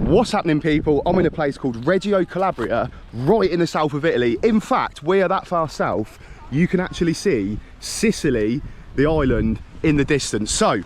What's happening, people? I'm in a place called Reggio Calabria, right in the south of Italy. In fact, we are that far south, you can actually see Sicily, the island, in the distance. So,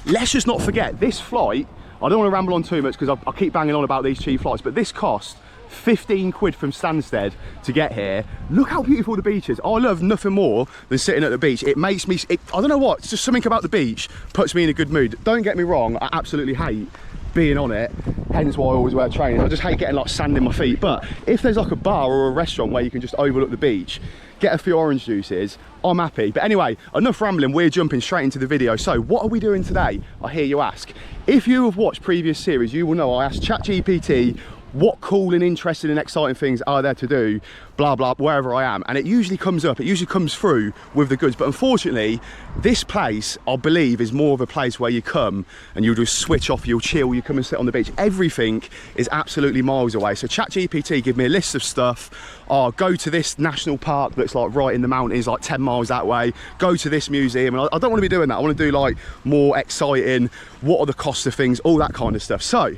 let's just not forget, this flight, I don't want to ramble on too much because I keep banging on about these cheap flights, but this cost 15 quid from Stansted to get here. Look how beautiful the beach is. I love nothing more than sitting at the beach. It makes me, I don't know what, it's just something about the beach puts me in a good mood. Don't get me wrong, I absolutely hate being on it, hence why I always wear trainers. I just hate getting like sand in my feet. But if there's like a bar or a restaurant where you can just overlook the beach, get a few orange juices, I'm happy. But anyway, enough rambling, we're jumping straight into the video. So what are we doing today, I hear you ask? If you have watched previous series, you will know I asked ChatGPT what cool and interesting and exciting things are there to do, blah blah, wherever I am, and it usually comes up, it usually comes through with the goods. But unfortunately, this place, I believe, is more of a place where you come and you'll just switch off, you'll chill, you come and sit on the beach. Everything is absolutely miles away. So ChatGPT give me a list of stuff. Oh, go to this national park that's like right in the mountains, like 10 miles that way, go to this museum. And I don't want to be doing that. I want to do like more exciting, what are the costs of things, all that kind of stuff. So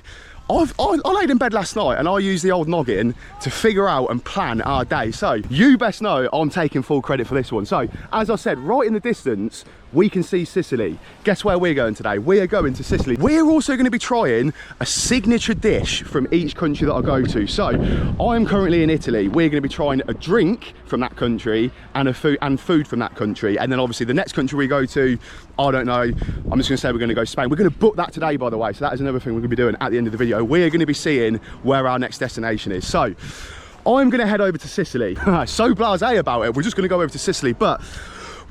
I laid in bed last night and I used the old noggin to figure out and plan our day. So you best know I'm taking full credit for this one. So as I said, right in the distance, we can see Sicily. Guess where we're going today? We are going to Sicily. We're also going to be trying a signature dish from each country that I go to. So I'm currently in Italy. We're going to be trying a drink from that country and food from that country. And then obviously the next country we go to, I don't know. I'm just going to say we're going to go to Spain. We're going to book that today, by the way. So that is another thing we're going to be doing at the end of the video. We're going to be seeing where our next destination is. So I'm going to head over to Sicily. So blasé about it. We're just going to go over to Sicily, but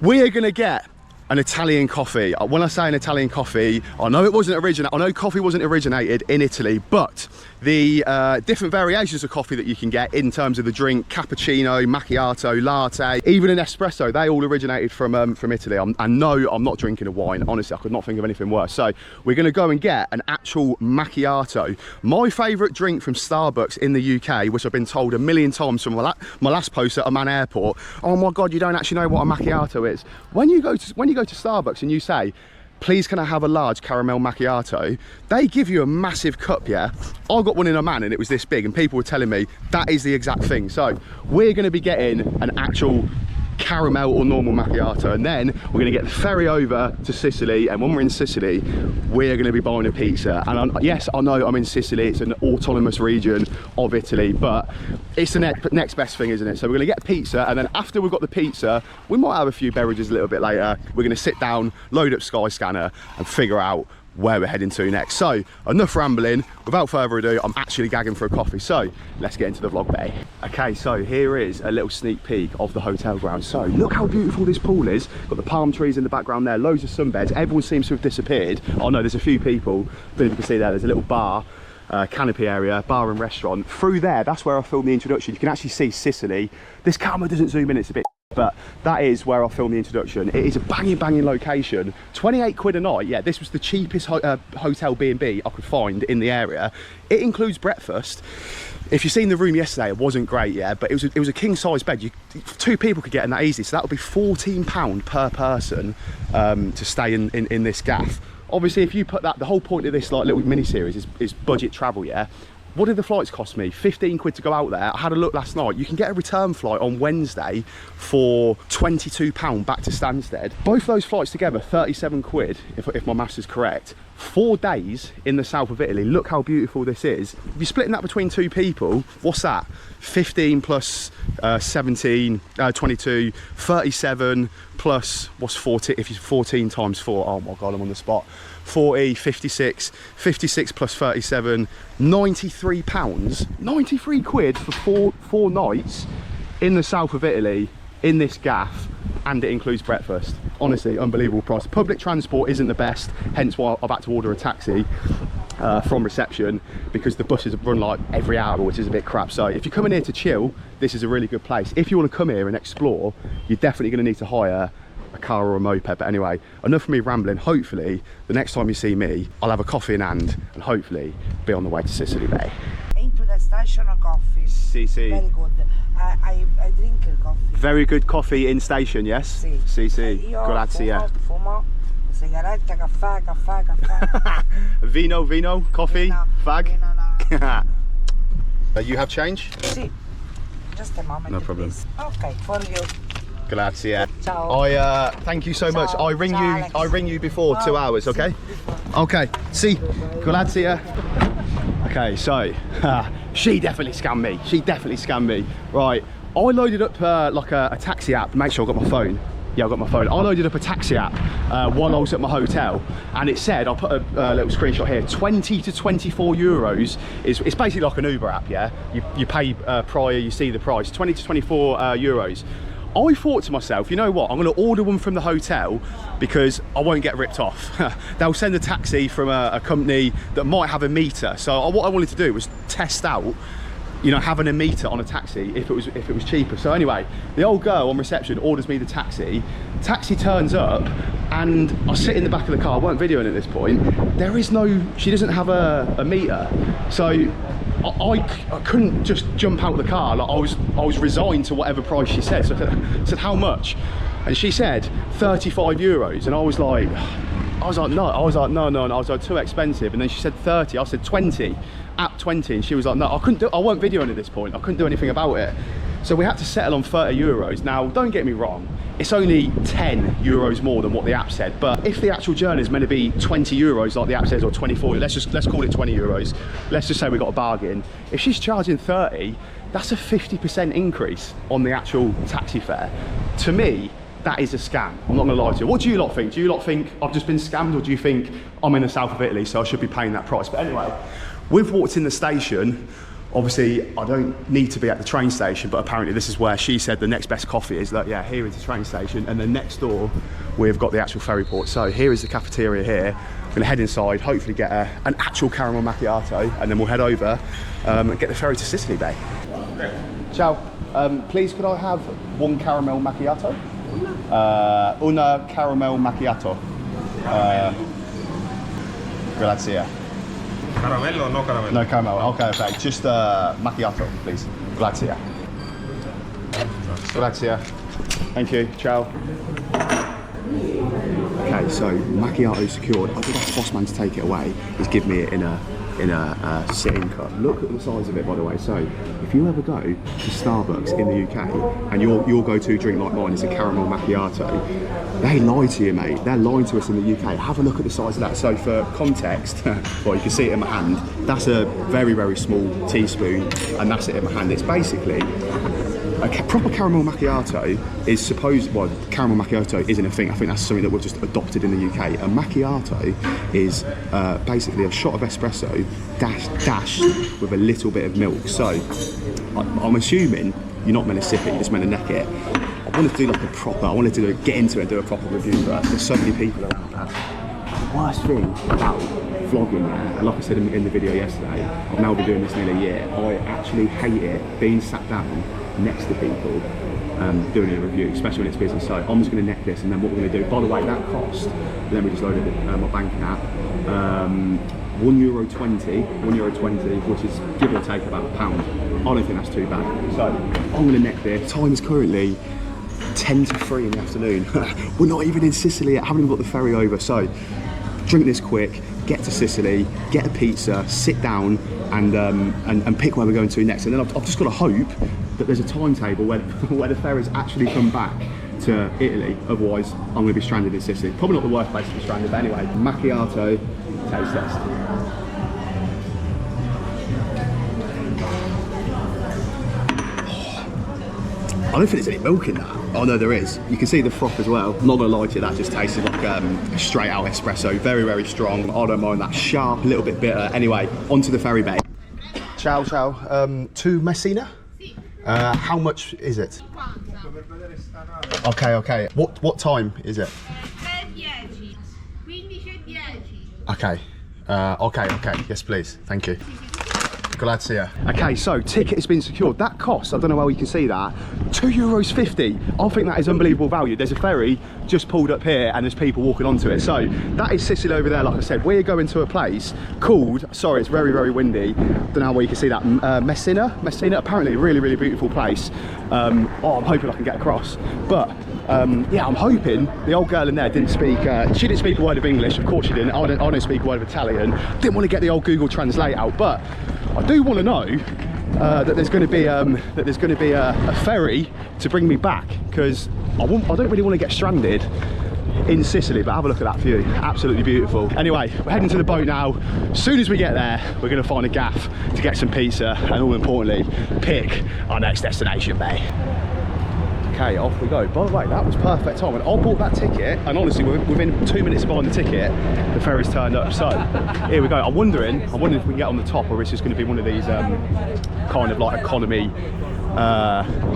we're going to get an Italian coffee. When I say an Italian coffee, I know coffee wasn't originated in Italy, but the different variations of coffee that you can get in terms of the drink, cappuccino, macchiato, latte, even an espresso, they all originated from Italy. And no, I'm not drinking a wine. Honestly, I could not think of anything worse. So we're going to go and get an actual macchiato. My favourite drink from Starbucks in the UK, which I've been told a million times from my last post at Amman Airport. Oh my God, you don't actually know what a macchiato is. When you go to Starbucks and you say, please can I have a large caramel macchiato, they give you a massive cup. Yeah, I got one in Amman and it was this big and people were telling me that is the exact thing. So we're going to be getting an actual caramel or normal macchiato, and then we're going to get the ferry over to Sicily, and when we're in Sicily we're going to be buying a pizza. And yes, I know I'm in Sicily, it's an autonomous region of Italy, but it's the next best thing, isn't it? So we're going to get pizza, and then after we've got the pizza, we might have a few beverages a little bit later. We're going to sit down, load up Skyscanner and figure out where we're heading to next. So enough rambling, without further ado, I'm actually gagging for a coffee, so let's get into the vlog bay. Okay, so here is a little sneak peek of the hotel grounds. So look how beautiful this pool is, got the palm trees in the background there, loads of sunbeds, everyone seems to have disappeared. Oh no, there's a few people, but if you can see there's a little bar, canopy area, bar and restaurant. Through there, that's where I filmed the introduction. You can actually see Sicily. This camera doesn't zoom in, it's a bit, but that is where I filmed the introduction. It is a banging location. 28 quid a night. Yeah, this was the cheapest hotel B&B I could find in the area. It includes breakfast. If you've seen the room yesterday, it wasn't great, yeah, but it was a king size bed. Two people could get in that easy, so that would be £14 per person to stay in this gaff. Obviously, if you put that, the whole point of this like little mini series is budget travel, yeah. What did the flights cost me? 15 quid to go out there. I had a look last night. You can get a return flight on Wednesday for £22 back to Stansted. Both those flights together, 37 quid, if my maths is correct. 4 days in the south of Italy. Look how beautiful this is. If you're splitting that between two people, what's that? 15 plus 17, 22, 37 plus, what's 40? If you 14 times 4, oh my God, I'm on the spot. 40, 56 plus 37, £93, 93 quid for four nights in the south of Italy, in this gaff, and it includes breakfast. Honestly, unbelievable price. Public transport isn't the best, hence why I've had to order a taxi from reception, because the buses run like every hour, which is a bit crap. So if you're coming here to chill, this is a really good place. If you want to come here and explore, you're definitely going to need to hire a car or a moped. But anyway, enough of me rambling. Hopefully the next time you see me, I'll have a coffee in hand and hopefully be on the way to Sicily Bay. Into the station of coffee. CC. Very good. I drink coffee. Very good coffee in station, yes? Sì. Sì. Grazie. Fumo, sigaretta, caffè. Vino, coffee, Vino, fag. Vino, no. You have change? Sì. Just a moment. No problem. Please. Okay, for you. Grazie. Ciao. Thank you so much. Ciao. I ring Ciao, you. Alex. I ring you before 2 hours. Okay. Okay. See. Grazie. Okay. So she definitely scammed me. She definitely scammed me. Right. I loaded up like a taxi app. Make sure I got my phone. Yeah, I got my phone. I loaded up a taxi app while I was at my hotel, and it said, I'll put a little screenshot here, 20 to 24 euros it's basically like an Uber app, yeah? You pay prior, you see the price, 20 to 24 euros. I thought to myself, you know what, I'm gonna order one from the hotel because I won't get ripped off. They'll send a taxi from a company that might have a meter. So what I wanted to do was test out, you know, having a meter on a taxi if it was cheaper. So anyway, the old girl on reception orders me the taxi. Taxi turns up and I sit in the back of the car. I weren't videoing at this point. She doesn't have a meter. So I couldn't just jump out of the car. Like I was resigned to whatever price she said. So I said, how much? And she said 35 euros. And I was like, no. I was like, too expensive. And then she said 30. I said 20. At 20, and she was like, no, I weren't videoing at this point. I couldn't do anything about it. So we had to settle on 30 euros. Now, don't get me wrong, it's only 10 euros more than what the app said. But if the actual journey is meant to be 20 euros like the app says, or 24, let's call it 20 euros. Let's just say we got a bargain. If she's charging 30, that's a 50% increase on the actual taxi fare. To me, that is a scam. I'm not gonna lie to you. What do you lot think? Do you lot think I've just been scammed, or do you think I'm in the south of Italy, so I should be paying that price? But anyway, we've walked in the station. Obviously, I don't need to be at the train station, but apparently this is where she said the next best coffee is. Like, yeah, here is the train station, and then next door, we've got the actual ferry port. So here is the cafeteria here. I'm gonna head inside, hopefully get an actual caramel macchiato, and then we'll head over and get the ferry to Sicily Bay. Ciao. Please, could I have one caramel macchiato? Una caramel macchiato. Grazie. Caramello or no caramello? No caramel. Okay. Just macchiato, please. Grazie. Grazie. Thank you. Ciao. Okay, so macchiato secured. I did ask Bossman to take it away. He's given me it in a sitting cup. Look at the size of it, by the way. So if you ever go to Starbucks in the UK and your go-to drink like mine is a caramel macchiato, they lie to you, mate. They're lying to us in the UK. Have a look at the size of that. So for context, well, you can see it in my hand. That's a very, very small teaspoon, and that's it in my hand. It's basically a proper caramel macchiato is supposed, well, caramel macchiato isn't a thing. I think that's something that we've just adopted in the UK. A macchiato is basically a shot of espresso dashed with a little bit of milk. So I'm assuming you're not meant to sip it, you're just meant to neck it. I wanted to do like a proper, I wanted to get into it and do a proper review, but there's so many people around that. The worst thing about vlogging, and like I said in the video yesterday, I've now been doing this nearly a year. I actually hate it being sat down next to people doing a review, especially when it's busy. So I'm just going to neck this, and then what we're going to do, by the way, that cost, then we just loaded my banking app, €1.20, which is give or take about £1. I don't think that's too bad. So I'm going to neck this. Time is currently 10 to 3 in the afternoon. We're not even in Sicily yet, haven't even got the ferry over. So drink this quick, get to Sicily, get a pizza, sit down and pick where we're going to next. And then I've just got to hope that there's a timetable where the ferries actually come back to Italy. Otherwise, I'm going to be stranded in Sicily. Probably not the worst place to be stranded, but anyway, macchiato taste test. I don't think there's any milk in that. Oh no, there is. You can see the froth as well. I'm not gonna lie to you, that just tasted like a straight out espresso. Very, very strong. I don't mind that. Sharp, a little bit bitter. Anyway, onto the ferry bay. Ciao, ciao. To Messina? How much is it? Okay. What time is it? 10:10. 15:10. Okay. Okay. Yes, please. Thank you. Grazie. Okay, so ticket has been secured. That cost, I don't know how you can see that, €2.50. I think that is unbelievable value. There's a ferry just pulled up here and there's people walking onto it. So that is Sicily over there. Like I said, we're going to a place called, sorry, it's very, very windy. Don't know where you can see that. Messina, apparently a really, really beautiful place. I'm hoping I can get across. But yeah, I'm hoping the old girl in there didn't speak, she didn't speak a word of English. Of course she didn't. I don't speak a word of Italian. Didn't want to get the old Google Translate out, but I do want to know that there's going to be a ferry to bring me back, because I don't really want to get stranded in Sicily. But have a look at that view, absolutely beautiful. Anyway, we're heading to the boat now. As soon as we get there, we're going to find a gaff to get some pizza, and all importantly, pick our next destination, mate. Okay, off we go. By the way, that was perfect time. When I bought that ticket, and honestly, within 2 minutes of buying the ticket, the ferry's turned up. So here we go. I'm wondering if we can get on the top, or it's just going to be one of these kind of like economy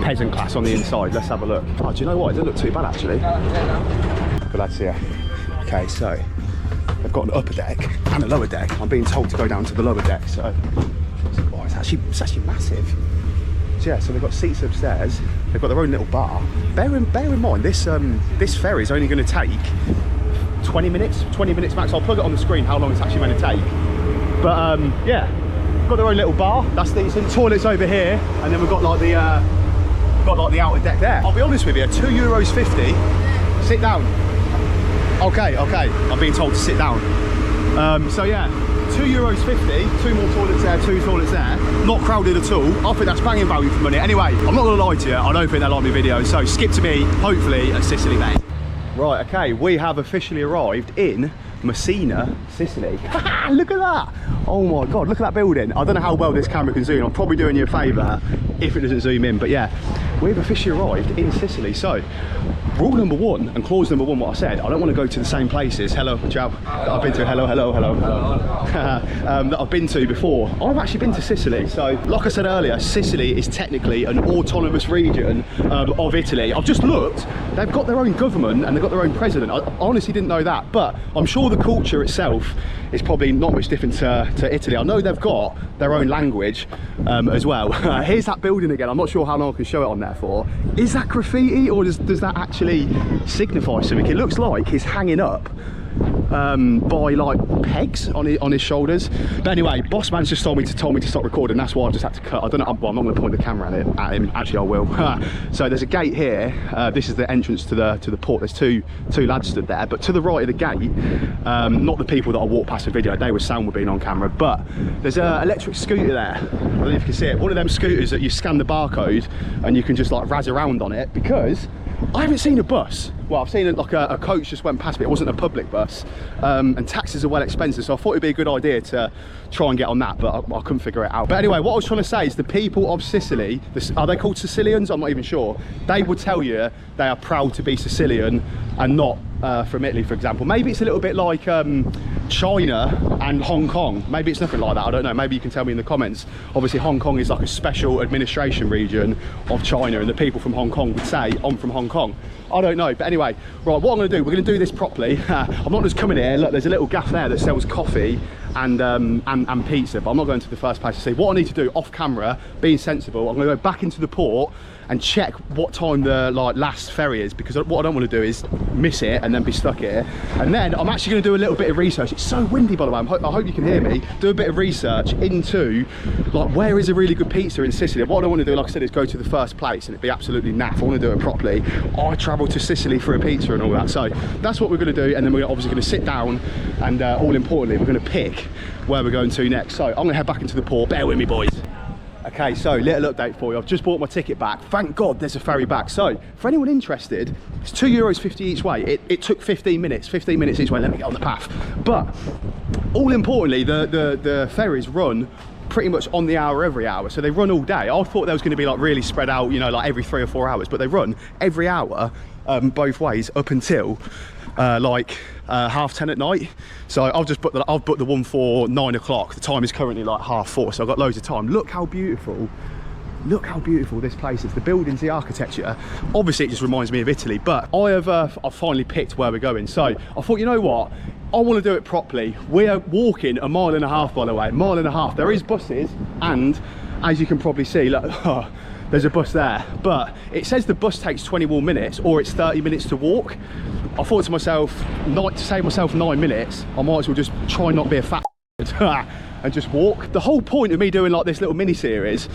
peasant class on the inside. Let's have a look. Oh, do you know what? It doesn't look too bad actually. But that's here. Okay, so they've got an upper deck and a lower deck. I'm being told to go down to the lower deck. So oh, it's actually massive. So yeah, so they've got seats upstairs. They've got their own little bar. Bear in mind, this ferry is only going to take 20 minutes max. I'll plug it on the screen how long it's actually going to take. But yeah, got their own little bar. That's decent. Toilets over here, and then we've got like the outer deck there. I'll be honest with you, €2.50. Sit down. Okay. I'm being told to sit down. So yeah. €2.50, 2 more toilets there, 2 toilets there. Not crowded at all. I think that's banging value for money. Anyway, I'm not gonna lie to you, I don't think they like my videos, so skip to me, hopefully, at Sicily, mate. Right, okay, we have officially arrived in Messina, Sicily. Look at that! Oh my God, look at that building. I don't know how well this camera can zoom. I'm probably doing you a favour if it doesn't zoom in, but yeah, we've officially arrived in Sicily. So, rule number 1 and clause number 1, what I said, I don't want to go to the same places. Hello, ciao. That I've been to. Hello. That I've been to before. I've actually been to Sicily. So, like I said earlier, Sicily is technically an autonomous region of Italy. I've just looked. They've got their own government and they've got their own president. I honestly didn't know that, but I'm sure the culture itself is probably not much different to Italy. I know they've got their own language as well. Here's that building again. I'm not sure how long I can show it on there for. Is that graffiti, or does that actually signify something? It looks like he's hanging up by like pegs on his shoulders. But anyway, boss man's just told me to stop recording. That's why I just had to cut. I don't know. Well, I'm not going to point the camera at him. Actually, I will. So there's a gate here. This is the entrance to the port. There's two lads stood there. But to the right of the gate, not the people that I walked past the video. They were sound were being on camera. But there's an electric scooter there. I don't know if you can see it. One of them scooters that you scan the barcode and you can just like razz around on it, because I haven't seen a bus. Well, I've seen it like a coach just went past me. It wasn't a public bus, and taxis are well expensive, so I thought it'd be a good idea to try and get on that, but I couldn't figure it out. But anyway, what I was trying to say is the people of Sicily, are they called Sicilians? I'm not even sure. They would tell you they are proud to be Sicilian and not from Italy, for example. Maybe it's a little bit like China and Hong Kong. Maybe it's nothing like that, I don't know. Maybe you can tell me in the comments. Obviously Hong Kong is like a special administration region of China, and the people from Hong Kong would say, I'm from Hong Kong. I don't know, but anyway, right, what I'm going to do, we're going to do this properly. I'm not just coming here. Look, there's a little gaff there that sells coffee and pizza, but I'm not going to the first place to see. What I need to do off camera, being sensible, I'm going to go back into the port and check what time the last ferry is, because what I don't want to do is miss it and then be stuck here. And then I'm actually going to do a little bit of research. It's so windy, by the way. I hope you can hear me. Do a bit of research into like where is a really good pizza in Sicily. What I don't want to do, like I said, is go to the first place and it'd be absolutely naff. I want to do it properly. I travel to Sicily for a pizza and all that. So that's what we're going to do, and then we're obviously going to sit down and all importantly, we're going to pick where we're going to next. So I'm going to head back into the port. Bear with me, boys. Okay, so little update for you. I've just bought my ticket back. Thank God there's a ferry back. So for anyone interested, it's €2.50 each way. It took 15 minutes each way. Let me get on the path. But all importantly, the ferries run pretty much on the hour every hour, so they run all day. I thought they was going to be like really spread out, you know, like every 3 or 4 hours, but they run every hour both ways up until like 10:30 at night. So I've booked the one for 9 o'clock. The time is currently like 4:30, so I've got loads of time. Look how beautiful this place is. The buildings, the architecture. Obviously it just reminds me of Italy, but I've finally picked where we're going. So I thought, you know what, I want to do it properly. We're walking 1.5 miles, by the way, 1.5 miles. There is buses, and as you can probably see, look, there's a bus there, but it says the bus takes 21 minutes or it's 30 minutes to walk. I thought to myself, to save myself 9 minutes, I might as well just try not be a fat and just walk. The whole point of me doing like this little mini series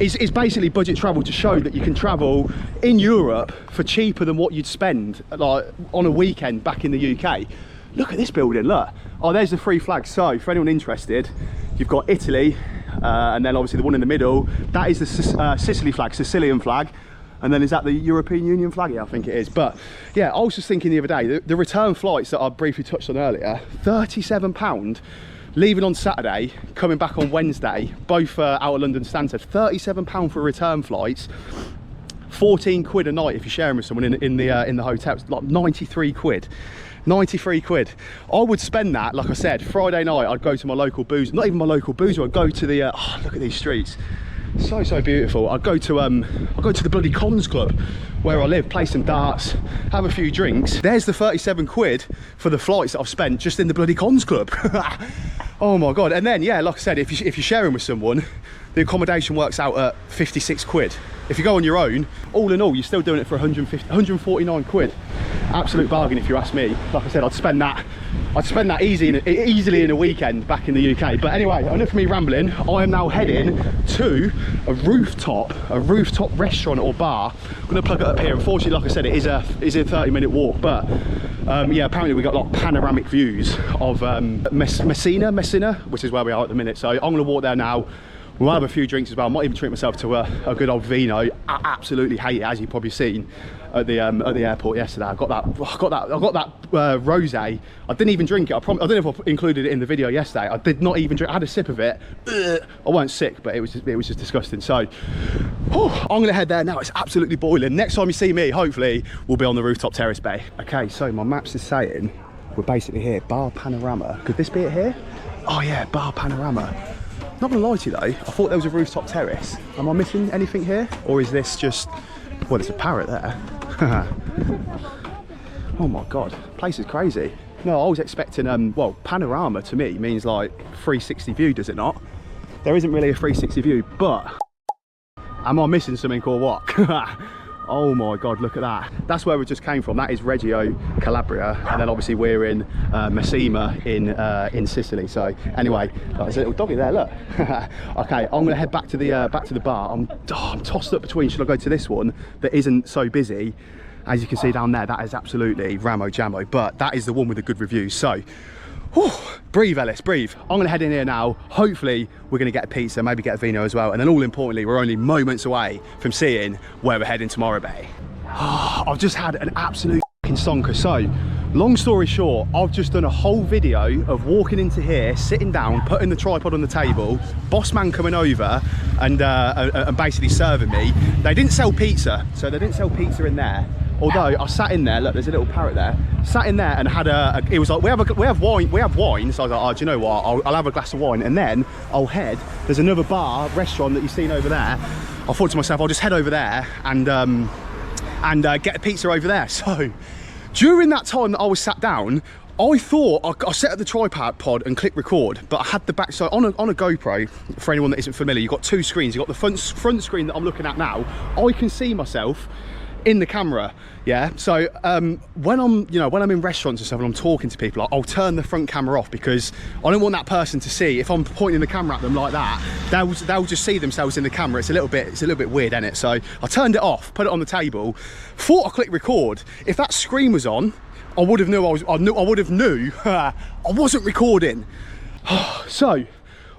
is basically budget travel, to show that you can travel in Europe for cheaper than what you'd spend like on a weekend back in the UK. Look at this building, look. Oh, there's the 3 flags. So for anyone interested, you've got Italy, and then obviously the one in the middle, that is the Sicily flag, Sicilian flag. And then is that the European Union flag? Yeah, I think it is. But yeah, I was just thinking the other day, the return flights that I briefly touched on earlier, £37, leaving on Saturday, coming back on Wednesday, both out of London Stansted, £37 for return flights. 14 quid a night if you're sharing with someone in the hotel. It's like 93 quid. 93 quid. I would spend that, like I said, Friday night I'd go to my local boozer, not even my local boozer, I'd go to the oh, look at these streets, so beautiful. I'd go to the bloody Cons Club where I live, play some darts, have a few drinks. There's the 37 quid for the flights that I've spent just in the bloody Cons Club. Oh my god. And then yeah, like I said, if you're sharing with someone, the accommodation works out at 56 quid. If you go on your own, all in all, you're still doing it for 149 quid. Absolute bargain if you ask me. Like I said, I'd spend that easily in a weekend back in the UK. But anyway, enough of me rambling. I am now heading to a rooftop restaurant or bar. I'm gonna plug it up here. Unfortunately, like I said, it is a 30-minute walk, but yeah, apparently we got like panoramic views of Messina, which is where we are at the minute. So I'm gonna walk there now. We'll have a few drinks as well. I might even treat myself to a good old vino. I absolutely hate it, as you've probably seen at the airport yesterday. I got that rosé. I didn't even drink it. I don't know if I included it in the video yesterday. I did not even drink. I had a sip of it. I wasn't sick, but it was just disgusting. So I'm gonna head there now. It's absolutely boiling. Next time you see me, hopefully we'll be on the rooftop terrace bay. Okay, so my maps is saying we're basically here. Bar Panorama. Could this be it here? Oh yeah, Bar Panorama. Not gonna lie to you though, I thought there was a rooftop terrace. Am I missing anything here? Or is this just, well, there's a parrot there. Oh my God, place is crazy. No, I was expecting, well, panorama to me means like 360 view, does it not? There isn't really a 360 view, but am I missing something or what? Oh my God, look at that. That's where we just came from. That is Reggio Calabria. And then obviously we're in Messina in Sicily. So anyway, there's a little doggy there, look. Okay, I'm gonna head back to the bar. I'm tossed up between, should I go to this one that isn't so busy? As you can see down there, that is absolutely ramo jammo, but that is the one with the good reviews. So, whew, breathe Ellis, breathe. I'm gonna head in here now. Hopefully we're gonna get a pizza, maybe get a vino as well. And then all importantly, we're only moments away from seeing where we're heading tomorrow, Bay. I've just had an absolute stonker. So, long story short, I've just done a whole video of walking into here, sitting down, putting the tripod on the table, boss man coming over and basically serving me. They didn't sell pizza, so they didn't sell pizza in there. Although I sat in there, look, there's a little parrot there. Sat in there and had it was like, we have wine. So I was like, oh, do you know what? I'll have a glass of wine and then I'll head. There's another bar, restaurant that you've seen over there. I thought to myself, I'll just head over there and get a pizza over there. So during that time that I was sat down, I thought I set up the tripod and click record, but I had the back. So on a GoPro, for anyone that isn't familiar, you've got two screens. You've got the front screen that I'm looking at now. I can see myself in the camera, yeah. So when I'm in restaurants and stuff and I'm talking to people, I'll turn the front camera off because I don't want that person to see. If I'm pointing the camera at them like that, they'll just see themselves in the camera. It's a little bit weird, isn't it? So I turned it off, put it on the table, thought I clicked record. If that screen was on, I would have knew I wasn't recording. So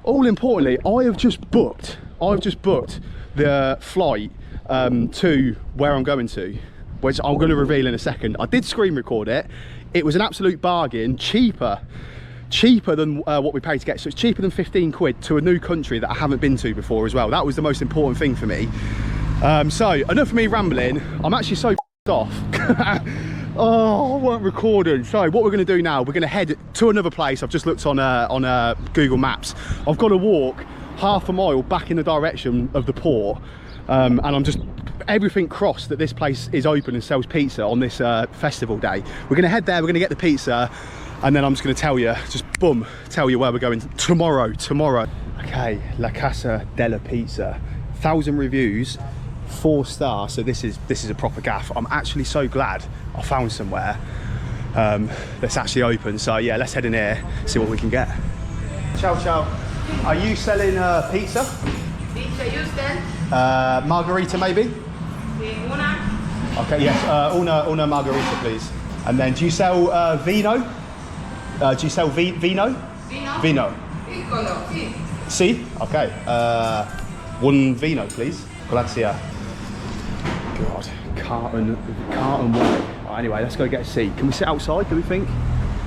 all importantly, I've just booked the flight to where I'm going to, which I'm going to reveal in a second. I did screen record it. It was an absolute bargain, cheaper than what we paid to get. So it's cheaper than 15 quid to a new country that I haven't been to before as well. That was the most important thing for me. So enough of me rambling. I'm actually so off. Oh, I weren't recording. So what we're going to do now, we're going to head to another place. I've just looked on Google Maps. I've got to walk half a mile back in the direction of the port. And I'm just everything crossed that this place is open and sells pizza on this festival day. We're gonna head there, we're gonna get the pizza, and then I'm just gonna tell you where we're going tomorrow. Okay, La Casa della Pizza, 1,000 reviews, 4 stars. So this is a proper gaff. I'm actually so glad I found somewhere that's actually open. So yeah, let's head in here, see what we can get. Ciao. Are you selling pizza? Pizza, you stand? Margarita maybe? Una. Okay, yes, una margarita please. And then do you sell vino? Do you sell vino? Vino? Vino. Piccolo, sì. Si? Okay. One vino, please. Grazie. God, Carton way. Right, anyway, let's go get a seat. Can we sit outside, do we think?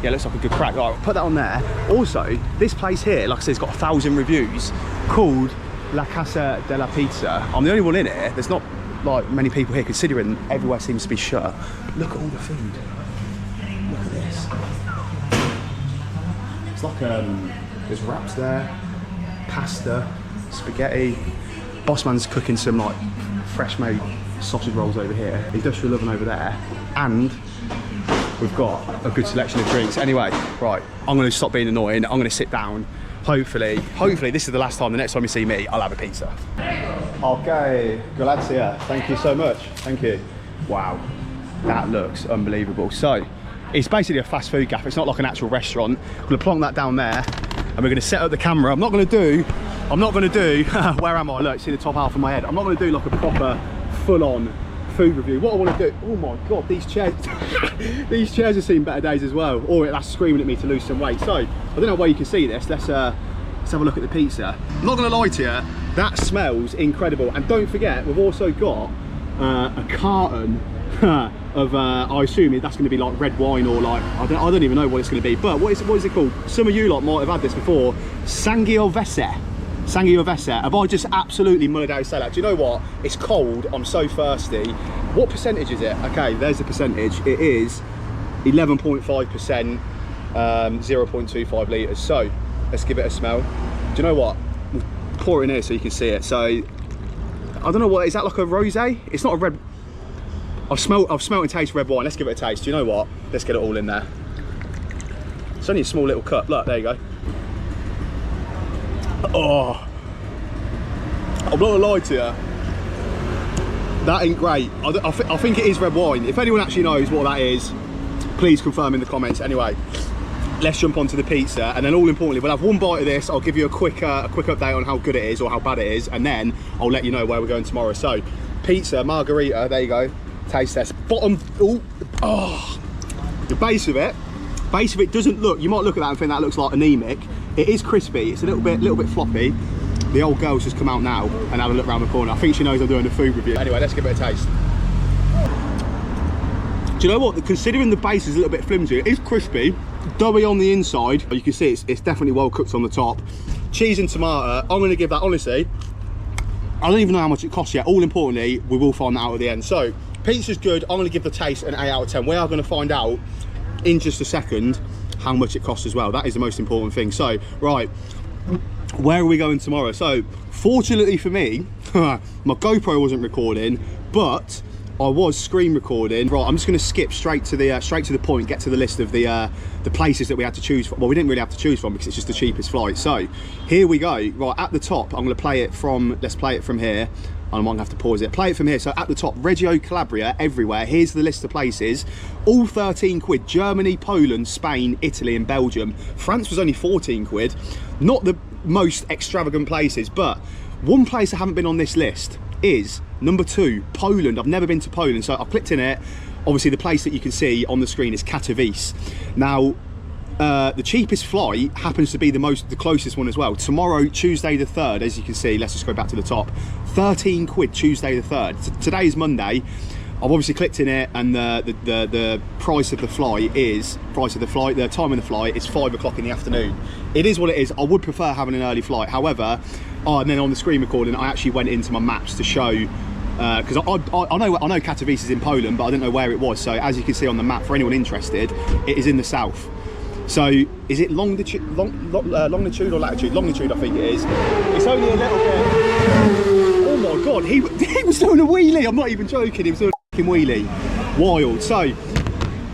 Yeah, looks like a good crack. All right, put that on there. Also, this place here, like I said, it's got 1,000 reviews, called La Casa de la Pizza. I'm the only one in here. There's not like many people here, considering everywhere seems to be shut. Look at all the food. Look at this. It's like there's wraps there, pasta, spaghetti. Bossman's cooking some like fresh made sausage rolls over here, industrial oven over there, and we've got a good selection of drinks. Anyway, right, I'm going to stop being annoying. I'm going to sit down. Hopefully this is the last time. The next time you see me, I'll have a pizza. Okay, grazie. Thank you so much. Thank you. Wow, that looks unbelievable. So, it's basically a fast food gaff. It's not like an actual restaurant. I'm going to plonk that down there, and we're going to set up the camera. I'm not going to do, where am I? Look, see the top half of my head. I'm not going to do like a proper, full-on food review. What I want to do, oh my God, these chairs, these chairs have seen better days as well. Or that's screaming at me to lose some weight. So, I don't know where you can see this. Let's have a look at the pizza. I'm not going to lie to you, that smells incredible. And don't forget, we've also got a carton of, I assume that's going to be like red wine or like, I don't even know what it's going to be. But what is it called? Some of you lot might have had this before. Sangiovese. Have I just absolutely mullered out say that? Do you know what? It's cold, I'm so thirsty. What percentage is it? Okay, there's the percentage. It is 11.5%, 0.25 litres. So, let's give it a smell. Do you know what? We'll pour it in here so you can see it. So, I don't know what, is that like a rosé? It's not a red, I've smelt and tasted red wine. Let's give it a taste. Do you know what? Let's get it all in there. It's only a small little cup. Look, there you go. Oh, I'm not gonna lie to you, that ain't great. I think it is red wine. If anyone actually knows what that is, please confirm in the comments. Anyway, let's jump onto the pizza, and then all importantly, we'll have one bite of this. I'll give you a quick update on how good it is or how bad it is, and then I'll let you know where we're going tomorrow. So, pizza, margarita, there you go. Taste test. Bottom, oh, the base of it doesn't look, you might look at that and think that looks like anemic. It is crispy, it's a little bit floppy. The old girl's just come out now and had a look around the corner. I think she knows I'm doing a food review. Anyway, let's give it a taste. Do you know what? Considering the base is a little bit flimsy, it is crispy, doughy on the inside. You can see it's definitely well cooked on the top. Cheese and tomato, I'm gonna give that, honestly, I don't even know how much it costs yet. All importantly, we will find that out at the end. So, pizza's good, I'm gonna give the taste an 8 out of 10. We are gonna find out in just a second how much it costs as well. That is the most important thing. So, right, where are we going tomorrow? So, fortunately for me, my GoPro wasn't recording, but I was screen recording. Right, I'm just going to skip straight to the point, get to the list of the places that we had to choose from. Well, we didn't really have to choose from because it's just the cheapest flight. So, here we go. Right, at the top, I'm going to play it from, let's play it from here. I might have to pause it. Play it from here. So at the top, Reggio Calabria, everywhere. Here's the list of places. All 13 quid. Germany, Poland, Spain, Italy and Belgium. France was only 14 quid. Not the most extravagant places, but one place I haven't been on this list is number 2, Poland. I've never been to Poland, so I clicked in it. Obviously, the place that you can see on the screen is Katowice. Now, the cheapest flight happens to be the closest one as well. Tomorrow, Tuesday the 3rd, as you can see, let's just go back to the top, 13 quid Tuesday the 3rd. Today is Monday. I've obviously clicked in it, and the price of the flight, the time of the flight is 5 o'clock in the afternoon. It is what it is. I would prefer having an early flight. However, and then on the screen recording, I actually went into my maps to show, because I know Katowice is in Poland, but I didn't know where it was. So as you can see on the map, for anyone interested, it is in the south. So, is it longitude or latitude? Longitude, I think it is. It's only a little bit. Oh my God, he was doing a wheelie. I'm not even joking. He was doing a fucking wheelie. Wild. So,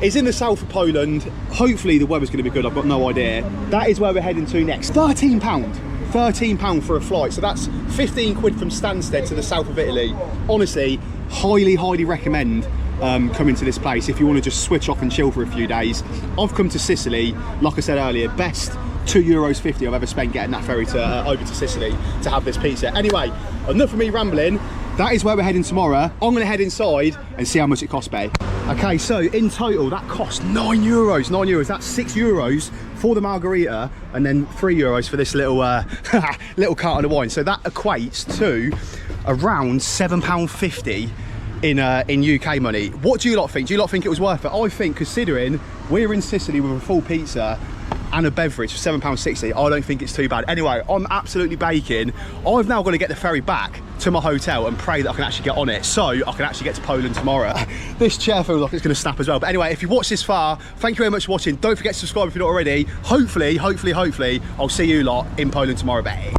it's in the south of Poland. Hopefully, the weather's going to be good. I've got no idea. That is where we're heading to next. £13. £13 for a flight. So that's 15 quid from Stansted to the south of Italy. Honestly, highly recommend coming to this place if you want to just switch off and chill for a few days. I've come to Sicily, like I said earlier, best €2.50 I've ever spent getting that ferry to over to Sicily to have this pizza. Anyway, enough of me rambling. That is where we're heading tomorrow. I'm going to head inside and see how much it costs, babe. Okay, so in total that cost €9. €9. That's €6 for the margarita, and then €3 for this little little carton of wine. So that equates to around £7.50 in UK money. What do you lot think? Do you lot think it was worth it? I think, considering we're in Sicily with a full pizza and a beverage for £7.60, I don't think it's too bad. Anyway, I'm absolutely baking. I've now got to get the ferry back to my hotel and pray that I can actually get on it, so I can actually get to Poland tomorrow. This chair feels like it's going to snap as well. But anyway, if you've watched this far, thank you very much for watching. Don't forget to subscribe if you're not already. Hopefully, I'll see you lot in Poland tomorrow. Bye.